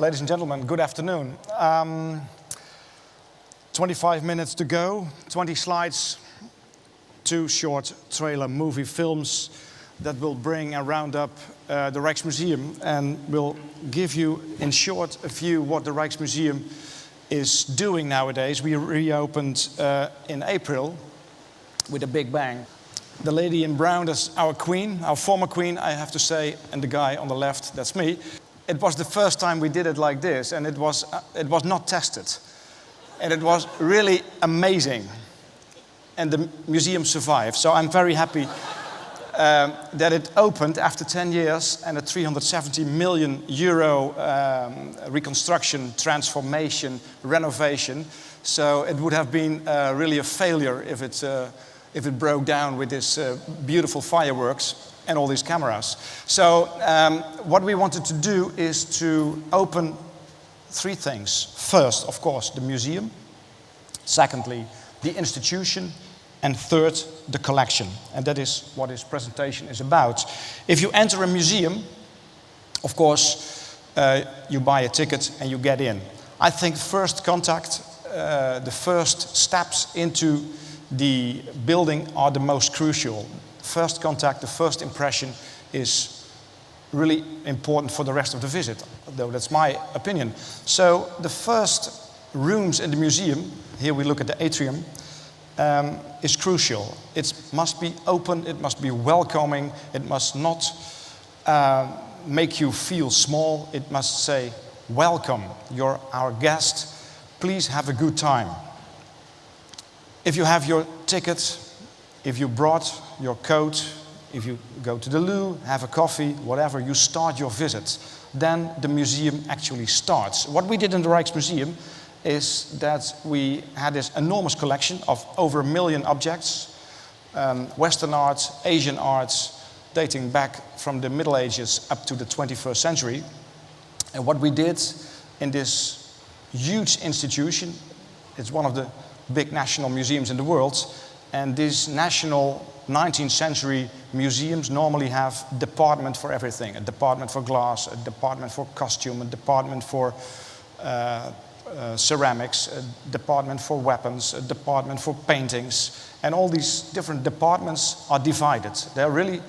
ladies and gentlemen, good afternoon. 25 minutes to go, 20 slides, 2 short trailer movie films that will bring and round up the Rijksmuseum and will give you, in short, a view what the Rijksmuseum is doing nowadays. We reopened in April with a big bang. The lady in brown is our queen, our former queen, I have to say, and the guy on the left, that's me. It was the first time we did it like this, and it was not tested. And it was really amazing. And the museum survived. So I'm very happy that it opened after 10 years and a 370 million euro reconstruction, transformation, renovation. So it would have been really a failure if it broke down with this beautiful fireworks and all these cameras. So what we wanted to do is to open 3 things. First, of course, the museum. Secondly, the institution. And third, the collection. And that is what this presentation is about. If you enter a museum, of course, you buy a ticket and you get in. I think first contact, the first steps into the building are the most crucial. First contact, the first impression is really important for the rest of the visit, though that's my opinion. So the first rooms in the museum, here we look at the atrium, is crucial. It must be open, it must be welcoming, it must not make you feel small, it must say, welcome, you're our guest, please have a good time. If you have your ticket, if you brought your coat, if you go to the loo, have a coffee, whatever, you start your visit, then the museum actually starts. What we did in the Rijksmuseum is that we had this enormous collection of over 1 million objects, Western arts, Asian arts, dating back from the Middle Ages up to the 21st century. And what we did in this huge institution, it's one of the big national museums in the world, and these national 19th century museums normally have a department for everything. A department for glass, a department for costume, a department for ceramics, a department for weapons, a department for paintings, and all these different departments are divided. They're really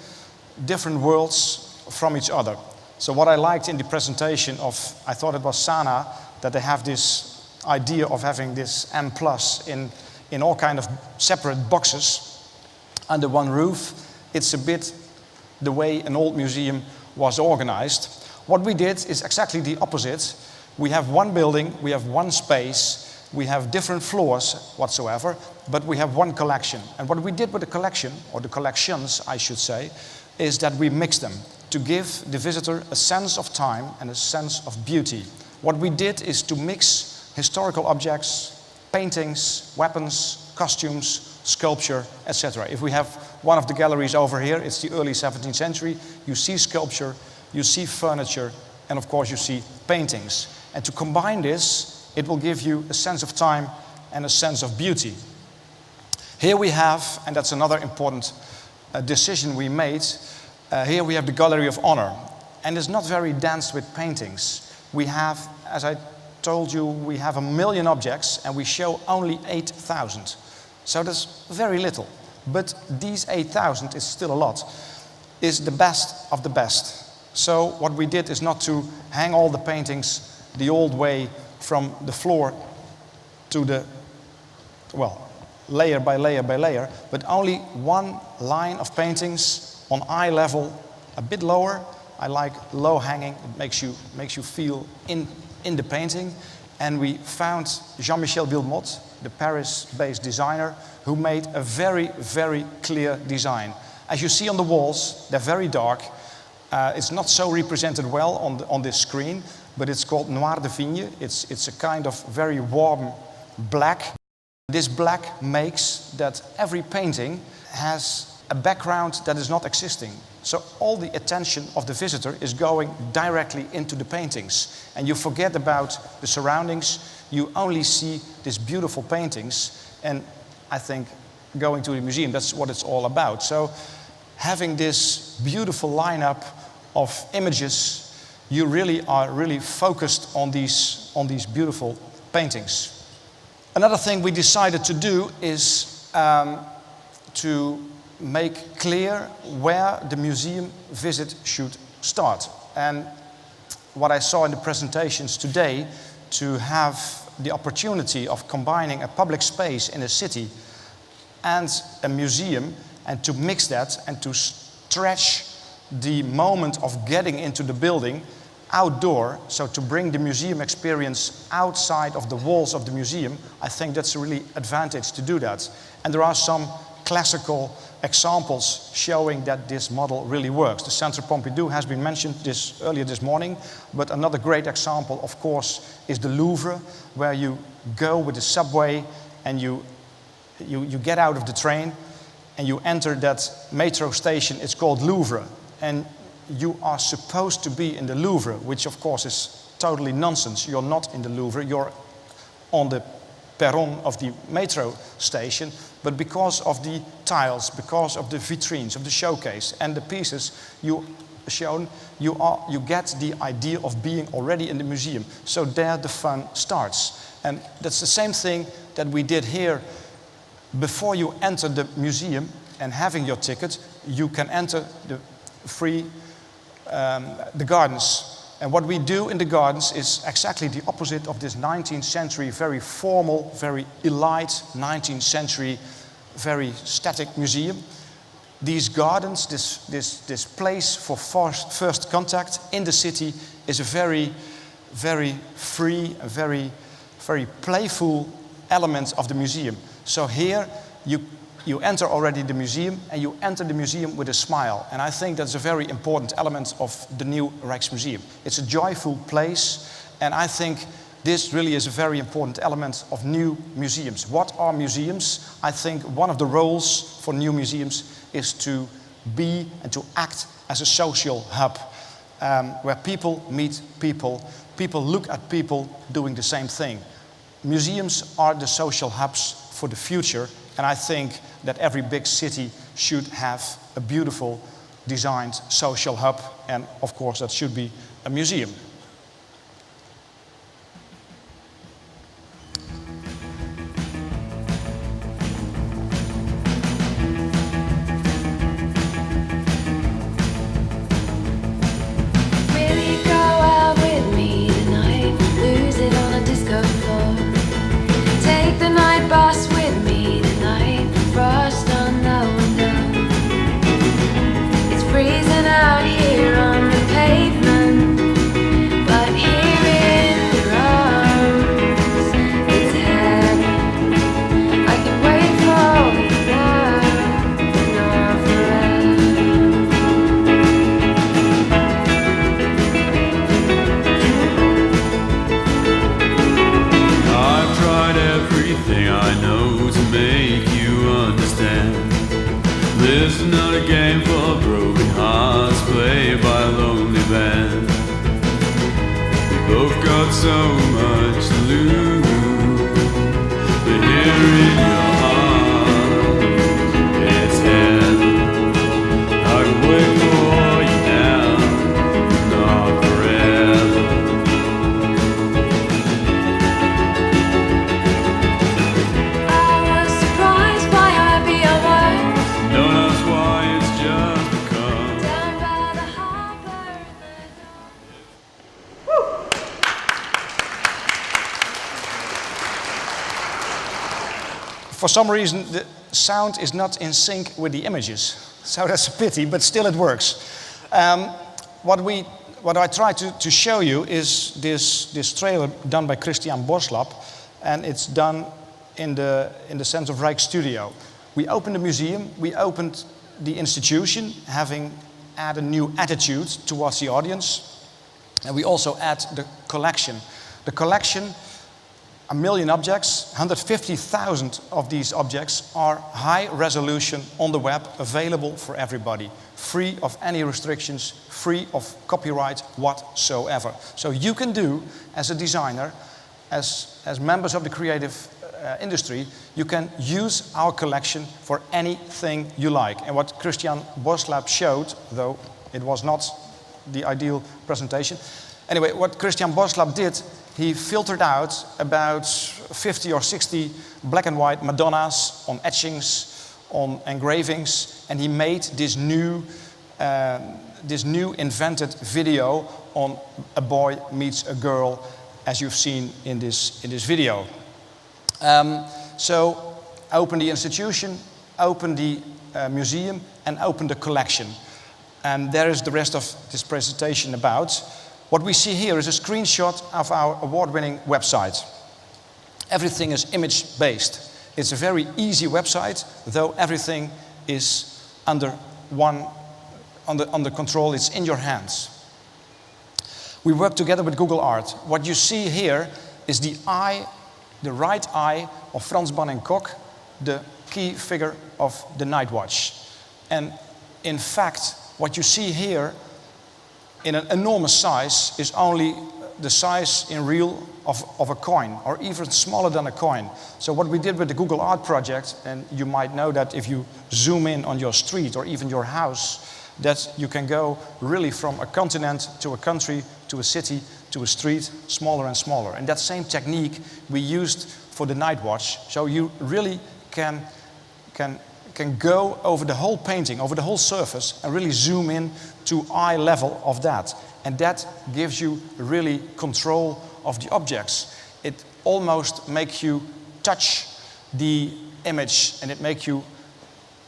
different worlds from each other. So what I liked in the presentation of, I thought it was Sana, that they have this idea of having this M+ in all kind of separate boxes under one roof. It's a bit the way an old museum was organized. What we did is exactly the opposite. We have one building, we have one space, we have different floors whatsoever, but we have one collection. And what we did with the collection, or the collections I should say, is that we mixed them to give the visitor a sense of time and a sense of beauty. What we did is to mix historical objects, paintings, weapons, costumes, sculpture, etc. If we have one of the galleries over here, it's the early 17th century, you see sculpture, you see furniture, and of course you see paintings. And to combine this, it will give you a sense of time and a sense of beauty. Here we have, and that's another important decision we made, here we have the Gallery of Honor. And it's not very dense with paintings. We have, as I told you, we have 1 million objects and we show only 8,000. So that's very little. But these 8,000 is still a lot, is the best of the best. So what we did is not to hang all the paintings the old way from the floor to the, well, layer by layer by layer, but only one line of paintings on eye level, a bit lower. I like low hanging, it makes you feel in the painting. And we found Jean-Michel Wilmot, the Paris-based designer, who made a very, very clear design. As you see on the walls, they're very dark. It's not so represented well on this screen, but it's called Noir de Vigne. It's a kind of very warm black. This black makes that every painting has a background that is not existing. So all the attention of the visitor is going directly into the paintings. And you forget about the surroundings, you only see these beautiful paintings. And I think going to the museum, that's what it's all about. So having this beautiful lineup of images you really are really focused on these beautiful paintings. Another thing we decided to do is to make clear where the museum visit should start. And what I saw in the presentations today, to have the opportunity of combining a public space in a city and a museum, and to mix that and to stretch the moment of getting into the building outdoor, so to bring the museum experience outside of the walls of the museum, I think that's a really advantage to do that. And there are some classical examples showing that this model really works. The Centre Pompidou has been mentioned earlier this morning, but another great example, of course, is the Louvre, where you go with the subway and you get out of the train and you enter that metro station. It's called Louvre, and you are supposed to be in the Louvre, which of course is totally nonsense. You're not in the Louvre, you're on the perron of the metro station, but because of the tiles, because of the vitrines, of the showcase and the pieces you shown, you get the idea of being already in the museum. So there the fun starts. And that's the same thing that we did here. Before you enter the museum and having your ticket, you can enter the gardens. And what we do in the gardens is exactly the opposite of this 19th century, very formal, very elite 19th century, very static museum. These gardens, this place for first contact in the city, is a very, very free, a very, very playful element of the museum. So here you enter already the museum, and you enter the museum with a smile. And I think that's a very important element of the new Rijksmuseum. It's a joyful place, and I think this really is a very important element of new museums. What are museums? I think one of the roles for new museums is to be and to act as a social hub, where people meet people, people look at people doing the same thing. Museums are the social hubs for the future, and I think that every big city should have a beautiful designed social hub, and of course that should be a museum. For some reason, the sound is not in sync with the images. So that's a pity, but still it works. What I try to show you is this trailer done by Christian Boslap, and it's done in the sense of Rijksstudio. We opened the museum, we opened the institution, having added a new attitude towards the audience, and we also add the collection. The collection, 1 million objects, 150,000 of these objects are high resolution on the web, available for everybody, free of any restrictions, free of copyright whatsoever. So you can do, as a designer, as members of the creative industry, you can use our collection for anything you like. And what Christian Boslap showed, though it was not the ideal presentation. Anyway, what Christian Boslap did, he filtered out about 50 or 60 black and white Madonnas on etchings, on engravings, and he made this new invented video on a boy meets a girl, as you've seen in this video. So open the institution, open the museum, and open the collection. And there is the rest of this presentation about. What we see here is a screenshot of our award-winning website. Everything is image-based. It's a very easy website, though everything is under control. It's in your hands. We work together with Google Art. What you see here is the right eye of Frans Banning-Kok, the key figure of the Night Watch. And in fact, what you see here in an enormous size is only the size in real of a coin, or even smaller than a coin. So what we did with the Google Art project, and you might know that if you zoom in on your street or even your house, that you can go really from a continent to a country, to a city, to a street, smaller and smaller. And that same technique we used for the Night Watch. So you really can go over the whole painting, over the whole surface, and really zoom in to eye level of that. And that gives you really control of the objects. It almost makes you touch the image, and it makes you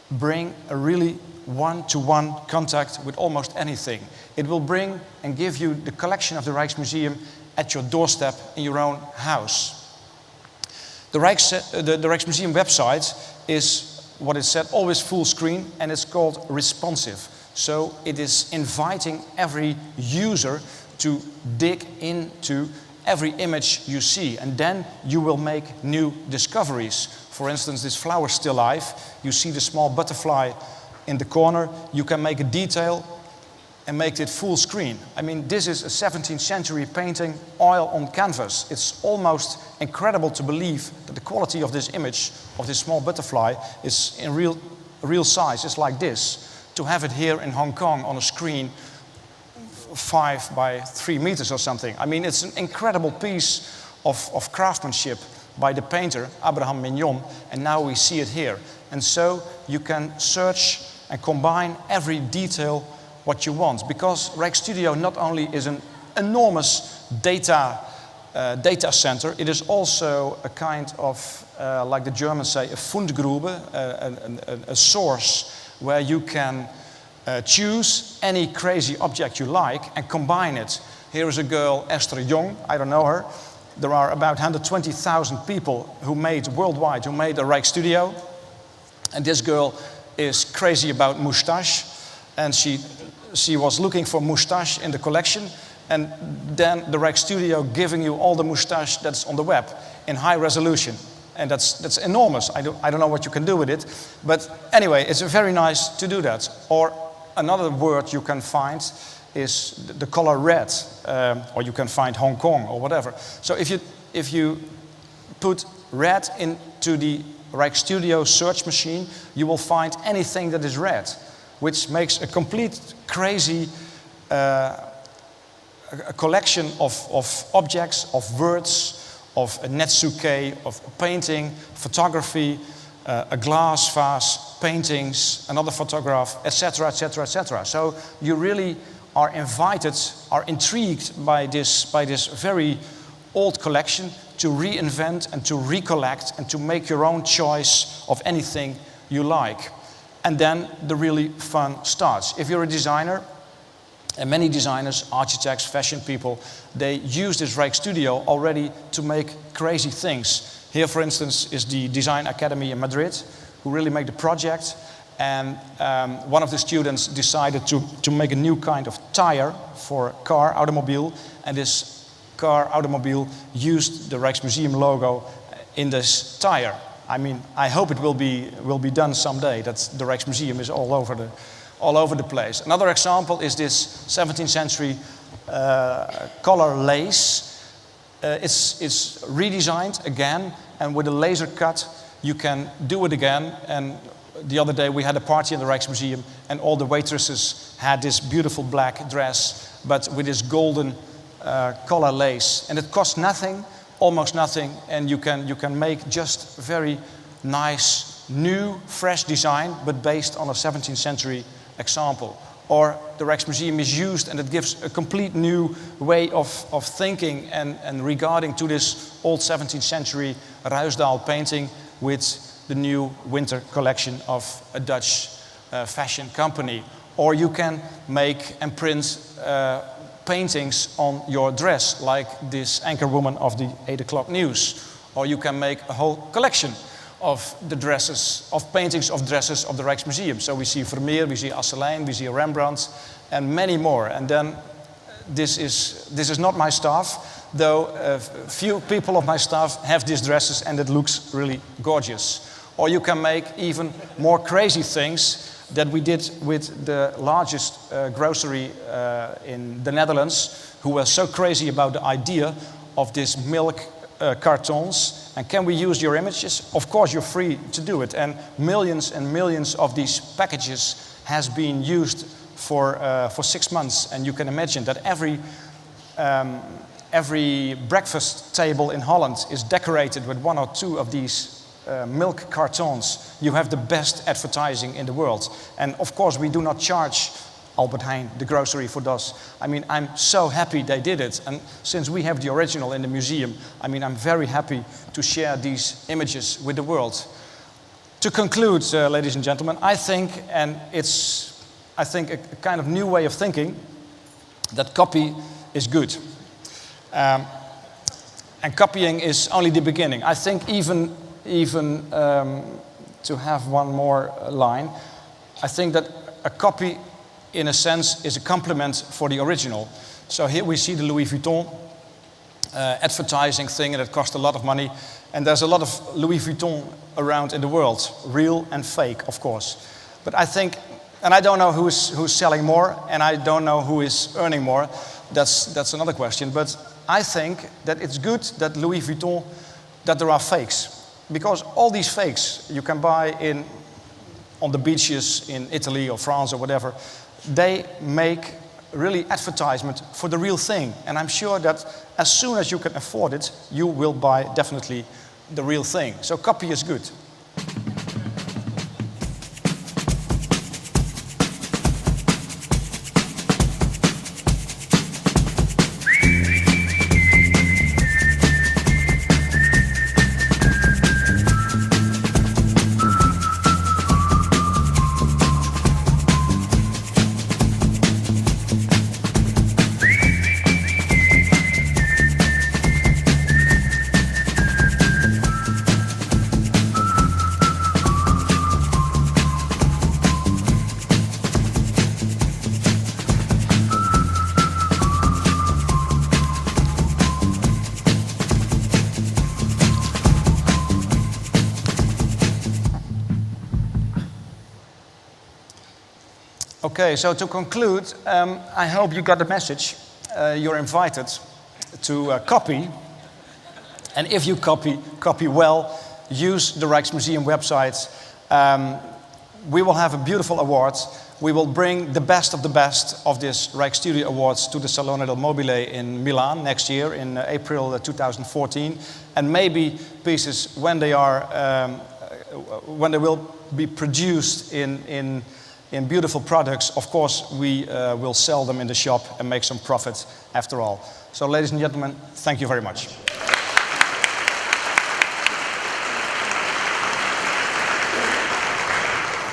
bring a really one-to-one contact with almost anything. It will bring and give you the collection of the Rijksmuseum at your doorstep in your own house. The Rijksmuseum website is, what it said, always full screen, and it's called responsive. So it is inviting every user to dig into every image you see, and then you will make new discoveries. For instance, this flower still life, you see the small butterfly in the corner, you can make a detail and make it full screen. I mean, this is a 17th century painting, oil on canvas. It's almost incredible to believe that the quality of this image, of this small butterfly, is in real size. It's like this. To have it here in Hong Kong on a screen 5 by 3 meters or something. I mean, it's an incredible piece of craftsmanship by the painter, Abraham Mignon, and now we see it here. And so you can search and combine every detail what you want, because Rijksstudio not only is an enormous data center, it is also a kind of, like the Germans say, a Fundgrube, a source where you can choose any crazy object you like and combine it. Here is a girl, Esther Jong, I don't know her. There are about 120,000 people worldwide who made a Rijksstudio. And this girl is crazy about moustache, and she was looking for moustache in the collection, and then the Rijksstudio giving you all the moustache that's on the web in high resolution. And that's enormous. I don't know what you can do with it. But anyway, it's very nice to do that. Or another word you can find is the color red. Or you can find Hong Kong or whatever. So if you put red into the Rijksstudio search machine, you will find anything that is red, which makes a complete crazy a collection of objects, of words, of a netsuke, of painting, photography, a glass vase, paintings, another photograph, etc., etc., etc. So you really are intrigued by this very old collection to reinvent and to recollect and to make your own choice of anything you like. And then the really fun starts. If you're a designer, and many designers, architects, fashion people, they use this Rijksstudio already to make crazy things. Here, for instance, is the Design Academy in Madrid, who really made the project. And one of the students decided to make a new kind of tire for a car, automobile. And this car, automobile, used the Rijksmuseum logo in this tire. I mean, I hope it will be done someday, that the Rijksmuseum is all over the place. Another example is this 17th century collar lace. It's redesigned again, and with a laser cut you can do it again and the other day we had a party in the Rijksmuseum, and all the waitresses had this beautiful black dress, but with this golden collar lace, and it cost nothing, almost nothing, and you can make just very nice, new, fresh design, but based on a 17th century example. Or the Rijksmuseum is used, and it gives a complete new way of thinking and regarding to this old 17th century Ruisdael painting with the new winter collection of a Dutch fashion company. Or you can make and print paintings on your dress, like this anchor woman of the 8 o'clock news. Or you can make a whole collection of the dresses, of paintings of dresses of the Rijksmuseum. So we see Vermeer, we see Asselijn, we see Rembrandt, and many more. And then this is not my staff, though a few people of my staff have these dresses, and it looks really gorgeous. Or you can make even more crazy things that we did with the largest grocery in the Netherlands, who were so crazy about the idea of this milk cartons. And can we use your images? Of course, you're free to do it. And millions of these packages has been used for 6 months. And you can imagine that every breakfast table in Holland is decorated with 1 or 2 of these milk cartons. You have the best advertising in the world. And of course, we do not charge Albert Heijn, the grocery, for those. I mean, I'm so happy they did it. And since we have the original in the museum, I mean, I'm very happy to share these images with the world. To conclude, ladies and gentlemen, I think, and it's, I think, a kind of new way of thinking, that copy is good. And copying is only the beginning. I think even to have one more line, I think that a copy, in a sense, is a complement for the original. So here we see the Louis Vuitton advertising thing, and it cost a lot of money. And there's a lot of Louis Vuitton around in the world, real and fake, of course. But I think, and I don't know who's selling more, and I don't know who is earning more. That's another question. But I think that it's good that Louis Vuitton, that there are fakes. Because all these fakes you can buy on the beaches in Italy or France or whatever, they make really advertisement for the real thing. And I'm sure that as soon as you can afford it, you will buy definitely the real thing. So copy is good. Okay, so to conclude, I hope you got the message. You're invited to copy. And if you copy well, use the Rijksmuseum website. We will have a beautiful award. We will bring the best of this Rijksstudio Awards to the Salone del Mobile in Milan next year in April 2014. And maybe pieces when they will be produced in beautiful products, of course, we will sell them in the shop and make some profit after all. So, ladies and gentlemen, thank you very much.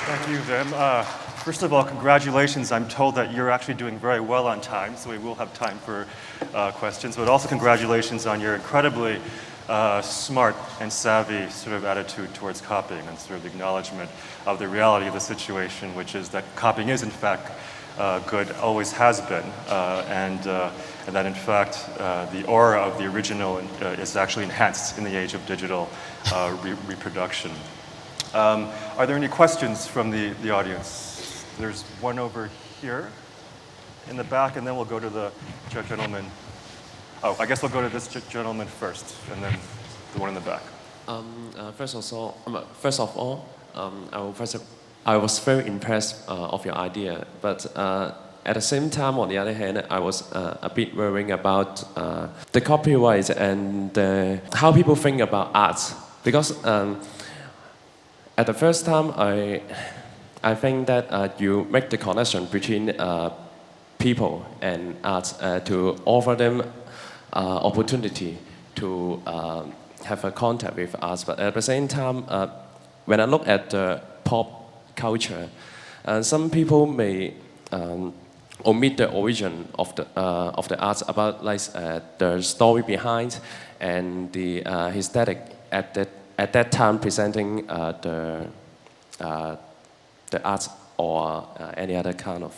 Thank you, Wim. First of all, congratulations. I'm told that you're actually doing very well on time, so we will have time for questions. But also congratulations on your incredibly smart and savvy sort of attitude towards copying and sort of the acknowledgement of the reality of the situation, which is that copying is in fact good, always has been, and that in fact the aura of the original is actually enhanced in the age of digital reproduction. Are there any questions from the audience? There's one over here in the back, and then we'll go to the gentleman. Oh, I guess we'll go to this gentleman first, and then the one in the back. First of all, I will first I was very impressed of your idea, but at the same time, on the other hand, I was a bit worrying about the copyright and how people think about art. Because at the first time, I think that you make the connection between people and art to offer them opportunity to have a contact with us. But at the same time, when I look at the pop culture, some people may omit the origin of the art about like the story behind and the aesthetic at that time presenting the art or any other kind of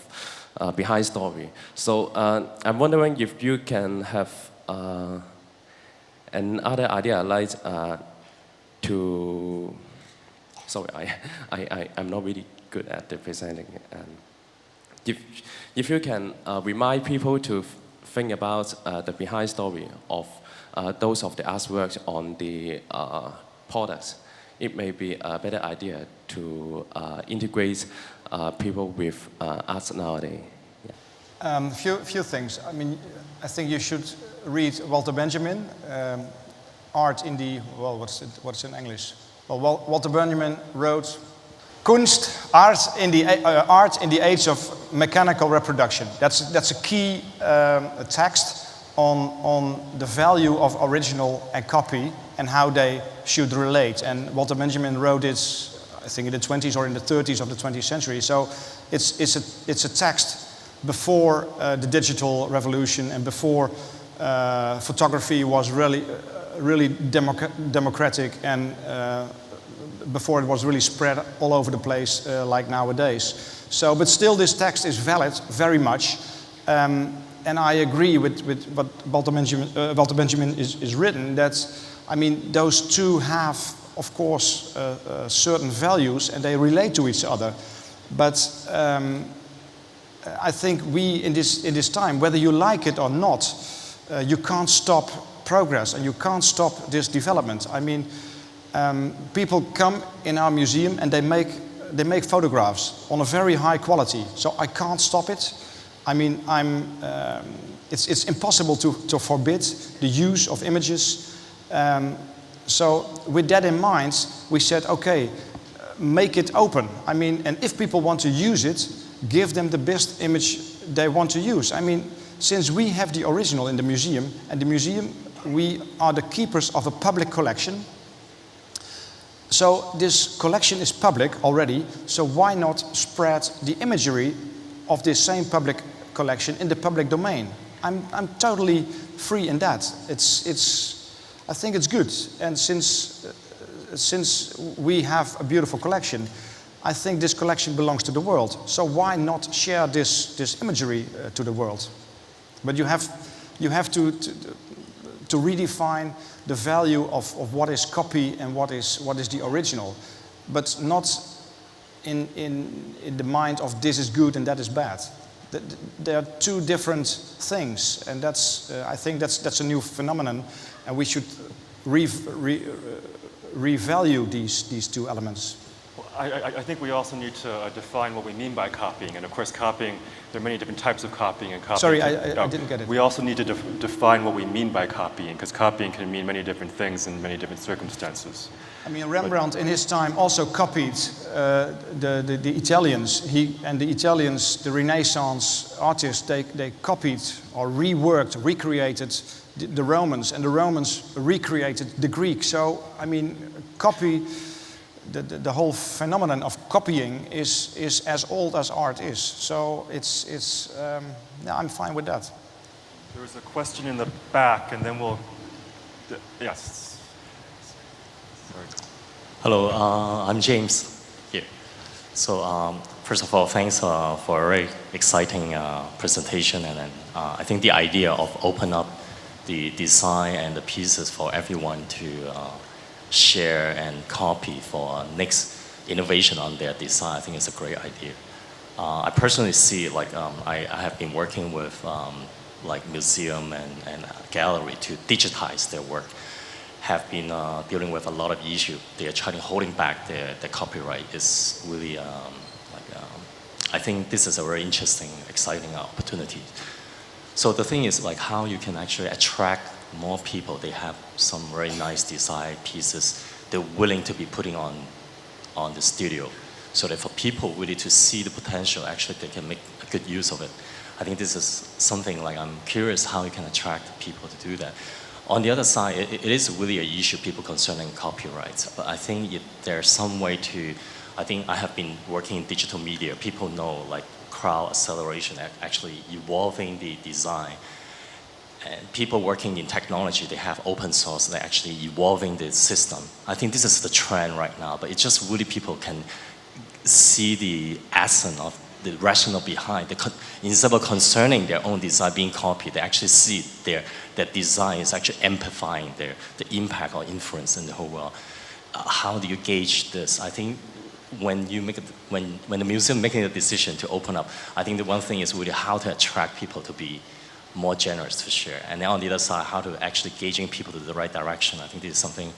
behind story. So I'm wondering if you can have another idea like to. Sorry, I'm not really good at the presenting. If you can remind people to think about the behind story of those of the artworks on the products, it may be a better idea to integrate people with art nowadays. Yeah. Few things. I mean, I think you should read Walter Benjamin, Art in the, well, what's in English? Well, Walter Benjamin wrote Kunst, art in the age of mechanical reproduction. That's a key text on the value of original and copy and how they should relate. And Walter Benjamin wrote it, I think in the 20s or in the 30s of the 20th century. So it's a text before the digital revolution and before photography was really democratic and before it was really spread all over the place like nowadays. So, but still this text is valid very much. And I agree with what Walter Benjamin is written, that, I mean, those two have, of course, certain values and they relate to each other. But I think we, in this time, whether you like it or not, you can't stop progress and you can't stop this development. I mean, people come in our museum and they make photographs on a very high quality. So I can't stop it. I mean, it's impossible to forbid the use of images. So with that in mind, we said, okay, make it open. I mean, and if people want to use it, give them the best image they want to use. I mean, since we have the original in the museum, and the museum, we are the keepers of a public collection. So this collection is public already, so why not spread the imagery of this same public collection in the public domain? I'm totally free in that. I think it's good. And since we have a beautiful collection, I think this collection belongs to the world. So why not share this imagery to the world? But you have to redefine the value of what is copy and what is the original, but not in the mind of this is good and that is bad. There are two different things, and I think that's a new phenomenon, and we should revalue these two elements. I think we also need to define what we mean by copying, and of course copying, there are many different types of copying and copying. Sorry, I didn't get it. We also need to define what we mean by copying, because copying can mean many different things in many different circumstances. I mean, Rembrandt in his time also copied the Italians. The Italians, the Renaissance artists, they copied or recreated the Romans, and the Romans recreated the Greeks. So, I mean, the whole phenomenon of copying is as old as art is. So yeah, I'm fine with that. There was a question in the back, and then we'll, yes. Sorry. Hello, I'm James here. So first of all, thanks for a very exciting presentation, and then I think the idea of open up the design and the pieces for everyone to share and copy for next innovation on their design, I think it's a great idea. I personally see it like I have been working with like museum and gallery to digitize their work. have been dealing with a lot of issues. They are trying holding back their copyright is really I think this is a very interesting, exciting opportunity. So the thing is like how you can actually attract more people. They have some very nice design pieces they're willing to be putting on the studio, so that for people really to see the potential, actually they can make a good use of it. I think this is something like I'm curious how you can attract people to do that. On the other side, it is really an issue, people concerning copyrights. But I think there's some way to, I think I have been working in digital media. People know like crowd acceleration, actually evolving the design. And people working in technology, they have open source, they're actually evolving the system. I think this is the trend right now, but it's just really people can see the essence of the rationale behind, instead of concerning their own design being copied, they actually see that design is actually amplifying the impact or influence in the whole world. How do you gauge this? I think when the museum making a decision to open up, I think the one thing is really how to attract people to be more generous to share. And then on the other side, how to actually gauging people to the right direction. I think this is something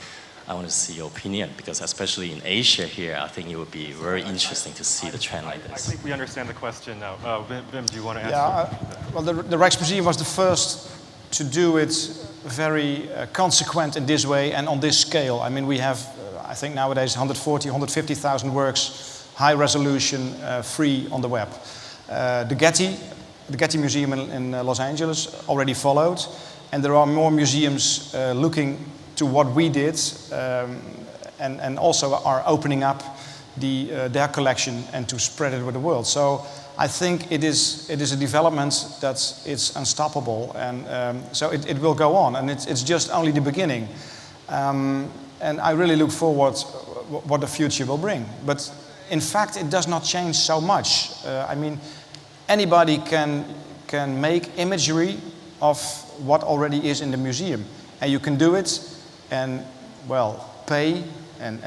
I want to see your opinion, because especially in Asia here, I think it would be very interesting to see the trend like this. I think we understand the question now. Wim, do you want to answer? Yeah, well, the Rijksmuseum was the first to do it very consequent in this way and on this scale. I mean, we have, I think nowadays 140, 150,000 works, high resolution, free on the web. The Getty Museum in Los Angeles already followed, and there are more museums looking to what we did, and also are opening up their collection and to spread it with the world. So I think it is a development that it's unstoppable, and so it will go on, and it's just only the beginning. And I really look forward what the future will bring. But in fact, it does not change so much. I mean, anybody can make imagery of what already is in the museum, and you can do it and, well, pay and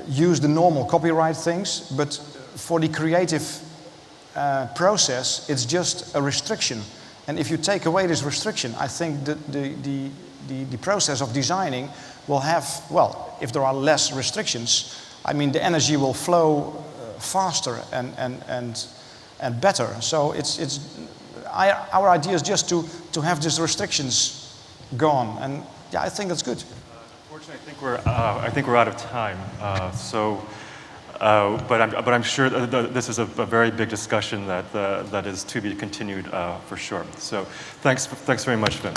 use the normal copyright things, but for the creative process, it's just a restriction. And if you take away this restriction, I think that the process of designing will have, well, if there are less restrictions, I mean, the energy will flow faster and better. So our idea is just to have these restrictions gone, and yeah, I think that's good. Unfortunately, I think we're out of time. But I'm sure this is a very big discussion that is to be continued for sure. So thanks very much, Vin.